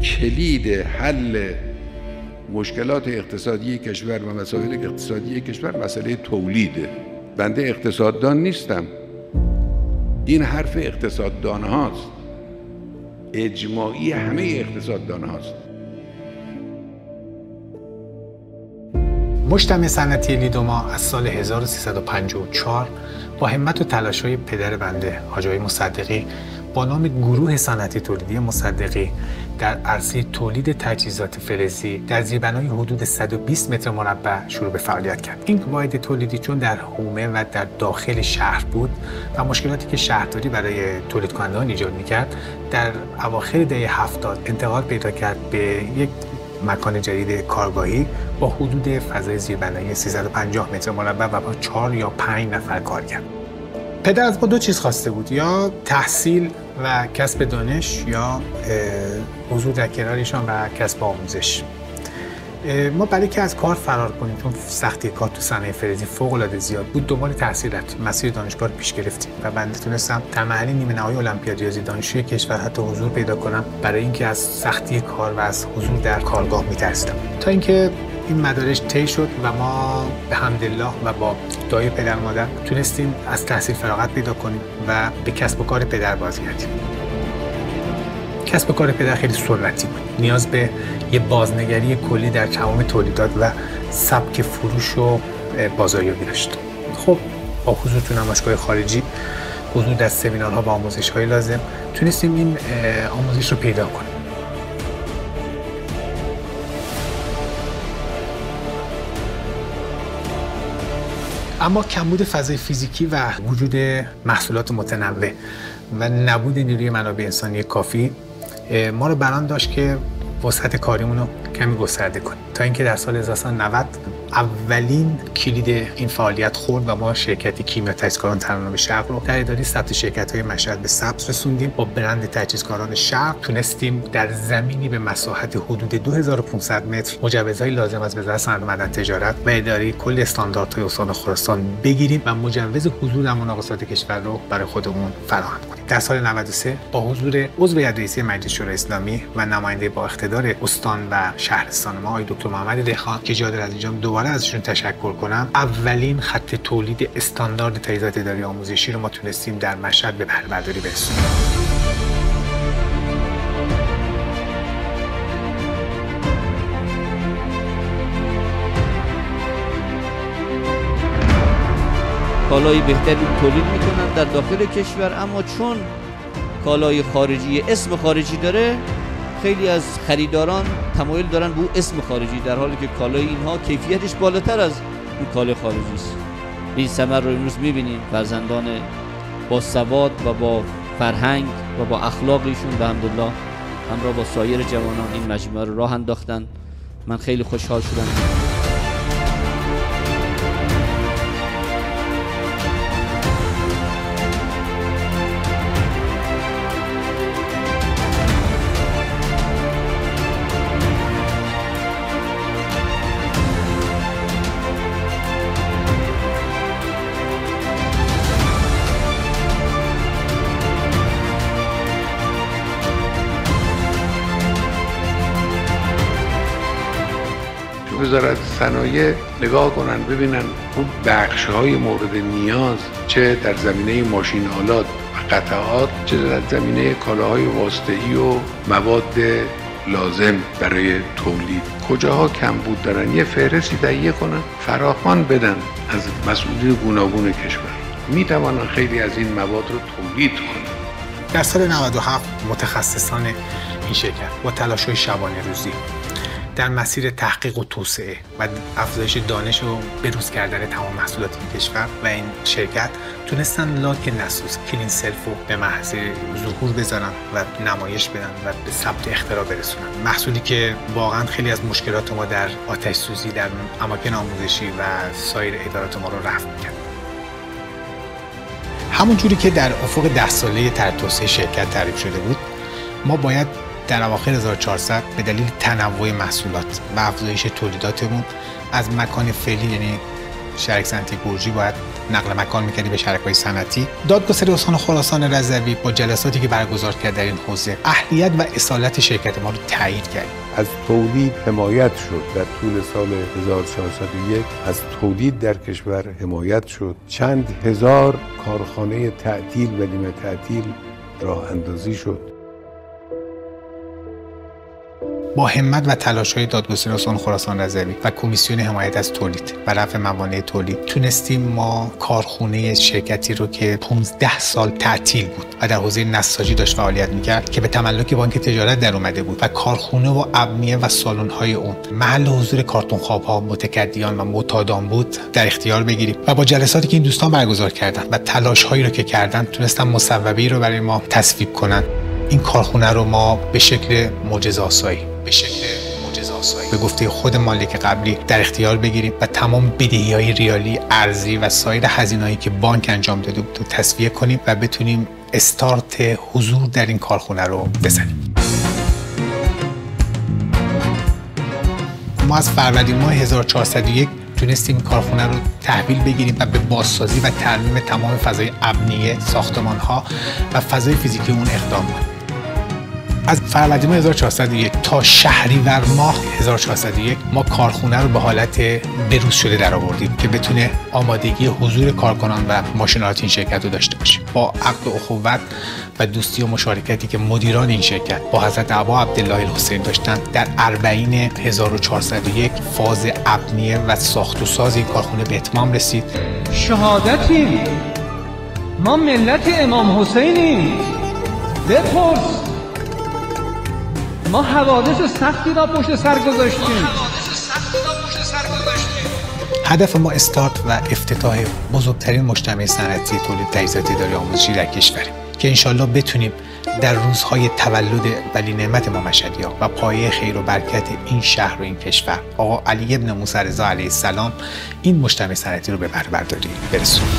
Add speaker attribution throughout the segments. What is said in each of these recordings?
Speaker 1: کلید حل مشکلات اقتصادی کشور و مسائل اقتصادی کشور مسئله تولیده. بنده اقتصاددان نیستم، این حرف اقتصاددان هاست، اجماعی همه اقتصاددان هاست.
Speaker 2: مجتمع صنعتی لیدوما از سال 1354 با همت و تلاش‌های پدر بنده حاج آقای مصدقی با نام گروه صنعتی تولیدی مصدقی در عرصه تولید تجهیزات فلزی در زیربنای حدود 120 متر مربع شروع به فعالیت کرد. این واحد تولیدی چون در حومه و در داخل شهر بود و مشکلاتی که شهرداری برای تولید کنندگان ایجاد می‌کرد، در اواخر دهه 70 انتقال پیدا کرد به یک مکان جدید کارگاهی با حدود فضای زیربنایی 350 متر مربع و با 4 یا 5 نفر کارگر. پدر از ما دو چیز خواسته بود، یا تحصیل و کسب دانش یا حضور در کنارشان و کسب آموزش. ما برای که از کار فرار کنیم، چون سختی کار تو صنایع فلزی فوق‌العاده زیاد بود، دنبال تحصیلات مسیر دانشگاه رو پیش گرفتیم و بنده تونستم در مرحله نیمه نهایی المپیاد ریاضی دانشجوی کشور حتی حضور پیدا کنم، برای اینکه از سختی کار و از حضور در کارگاه می‌ترسیدم. تا اینکه این مدارج طی شد و ما به حمدالله و با دعای پدر مادر تونستیم از تحصیل فراغت پیدا کنیم و به کسب و کار پدر بازگردیم. کسب و کار پدر خیلی سنتی بود، نیاز به یه بازنگری کلی در تمام تولیدات و سبک فروش و بازاریابی داشت. خب با حضور تو نمایشگاه خارجی، حضور در سمینارها و آموزش‌های لازم، تونستیم این آموزش رو پیدا کنیم. اما کمبود فضای فیزیکی و وجود محصولات متنوع و نبود نیروی منابع انسانی کافی ما رو بران داشت که وسعت کاریمون رو کمی گسترده کنیم، تا اینکه در سال 1990 اولین کلید این فعالیت خورد و ما شرکت کیمیا تجهیزکاران ترانه شرق رو در اداره ثبت شرکت‌های مشهد به ثبت رسوندیم. با برند تجهیزکاران شرق تونستیم در زمینی به مساحت حدود 2500 متر مجوزهای لازم از وزارت صنعت و معدن تجارت و اداره کل استانداردهای استان خراسان بگیریم و مجوز حضور در مناقصات کشور رو برای خودمون فراهم کنیم. در سال 93 با حضور عضو هیئت رئیسه مجلس شورای اسلامی و نماینده با اقتدار استان و شهرستان ما آقای دکتر محمد دهخان که جا داره از اینجا دوباره ازشون تشکر کنم، اولین خط تولید استاندارد تجهیزات اداری آموزشی رو ما تونستیم در مشهد به بهره برداری برسونیم.
Speaker 3: کالای بهتری تولید میکنن در داخل کشور، اما چون کالای خارجی اسم خارجی داره، خیلی از خریداران تمایل دارن به اسم خارجی، در حالی که کالای اینها کیفیتش بالاتر از این کالای خارجی است. این ثمر رو امروز میبینیم، فرزندان با سواد و با فرهنگ و با اخلاقیشون به حمدالله همراه با سایر جوانان این مجموعه رو راه انداختن. من خیلی خوشحال شدم.
Speaker 1: وزارت صنایع نگاه کنن ببینن اون بخش‌های مورد نیاز، چه در زمینه ماشین آلات و قطعات، چه در زمینه کالاهای واسطه‌ای و مواد لازم برای تولید، کجاها کمبود دارن، یه فهرستی تهیه کنن، فراخوان بدن از مسئولین گوناگون کشور، میتوانن خیلی از این مواد رو تولید کنن.
Speaker 2: در سال 97 متخصصان این شرکت با تلاش‌های شبانه روزی در مسیر تحقیق و توسعه و افزایش دانش و بروز کردن تمام محصولات این کشور و این شرکت تونستن لاک نسوس کلین سلف رو به محض ظهور بذارن و نمایش بدن و به ثبت اختراع برسونن. محصولی که واقعا خیلی از مشکلات ما در آتش سوزی در اماکن آموزشی و سایر ادارات ما رو رفع می‌کرد. همون جوری که در افق 10 ساله توسعه شرکت تعریف شده بود، ما باید در اواخر 1400 به دلیل تنوع محصولات و افزایش تولیداتمون از مکان فعلی، یعنی شرکت صنعتی گرجی، باید نقل مکان می‌کردیم به شرکای صنعتی. دادگستری استان خراسان رضوی با جلساتی که برگزار کرد در این حوزه اهلیت و اصالت شرکت ما رو تایید کرد.
Speaker 1: از تولید حمایت شد. در طول سال 1401 از تولید در کشور حمایت شد. چند هزار کارخانه تعطیل و نیمه تعطیل راه اندازی شد.
Speaker 2: با همت و تلاش‌های دادگستری استان خراسان رضوی و کمیسیون حمایت از تولید و رفع موانع تولید تونستیم ما کارخونه شرکتی رو که 15 سال تعطیل بود و در حوزه نساجی داشت فعالیت می‌کرد که به تملک بانک تجارت در اومده بود و کارخونه و ابنیه و سالن‌های اون محل حضور کارتون خواب‌ها، متکدیان و معتادان بود در اختیار بگیریم و با جلساتی که این دوستان برگزار کردن و تلاش‌هایی رو که کردن تونستن مصوبه‌ای رو برای ما تصویب کنن. این کارخونه رو ما به شکل معجزه‌آسایی به گفته خود مالک قبلی در اختیار بگیریم و تمام بدهی‌های ریالی، ارزی و سایر هزینه‌هایی که بانک انجام داده بود رو تسویه کنیم و بتونیم استارت حضور در این کارخونه رو بزنیم. ما از فروردین ماه 1401 تونستیم این کارخونه رو تحویل بگیریم و به بازسازی و ترمیم تمام فضای ابنیه، ساختمان‌ها و فضای فیزیکی اون اقدام کنیم. از فروردین 1401 تا شهریور ماه 1401 ما کارخونه رو به حالت بروز شده در آوردیم که بتونه آمادگی حضور کارکنان و ماشین‌آلات این شرکت رو داشته باشه. با عقد و اخوت و دوستی و مشارکتی که مدیران این شرکت با حضرت ابا عبدالله الحسین داشتن، در اربعین 1401 فاز ابنیه و ساخت و ساز این کارخونه به اتمام رسید.
Speaker 4: شهادتیم، ما ملت امام حسینیم. بپرس، ما حوادث سختی را پشت سر گذاشتیم.
Speaker 2: هدف ما استارت و افتتاح بزرگترین مجتمع صنعتی تولید تجهیزات اداری آموزشی در کشوریم که انشالله بتونیم در روزهای تولد ولی نعمت ما مشهدی‌ها و پایه خیر و برکت این شهر و این کشور آقا علی ابن موسی رضا علیه السلام این مجتمع صنعتی رو به برداری برسونیم.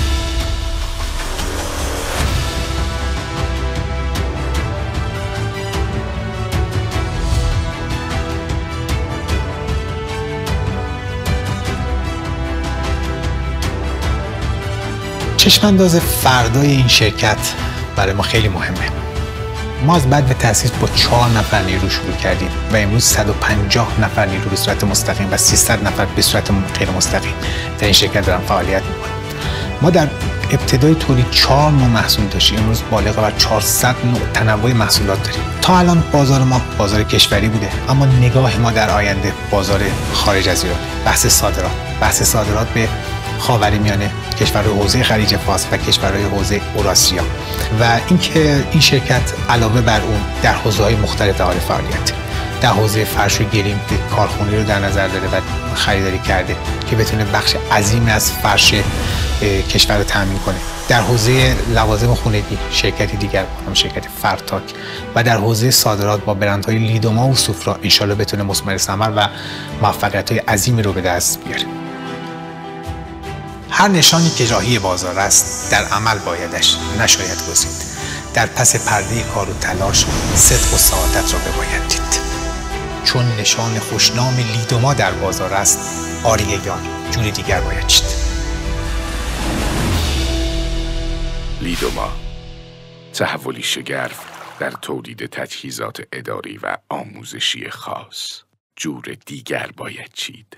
Speaker 2: چشمانداز فردای این شرکت برای ما خیلی مهمه. ما از بعد به تأسیس با 4 نفر نیرو شروع کردیم و امروز 150 نفر نیرو به صورت مستقیم و 300 نفر به صورت غیر مستقیم در این شرکت دارن فعالیت میکنیم. ما در ابتدای تولید 4 نوع محصول داشتیم، امروز بالغ بر 400 نوع تنوع محصولات داریم. تا الان بازار ما بازار کشوری بوده، اما نگاه ما در آینده بازار خارج از ایران. بحث صادرات به خاورمیانه، کشورهای حوزه خلیج فارس و کشورهای حوزه اوراسیا و اینکه این شرکت علاوه بر اون در حوزه‌های مختلف حال فعالیت. در حوزه فرش و گریم کارخونه‌ای رو در نظر داره و خریداری کرده که بتونه بخش عظیمی از فرش کشور رو تامین کنه. در حوزه لوازم خانگی شرکتی دیگر هم شرکت فرتاک و در حوزه صادرات با برندهای لیدوما و سوفرا انشالله بتونه مثمر ثمر و موفقیت‌های عظیمی رو به دست بیاره. هر نشانی که راهی بازار است در عمل بایدش نشاید گزید. در پس پرده کار و تلاش صدق و سعادت را بباید دید. چون نشان خوشنام لیدوما در بازار است، آریه یار جور دیگر باید چید.
Speaker 5: لیدوما، تحولی شگرف در تولید تجهیزات اداری و آموزشی خاص. جور دیگر باید چید.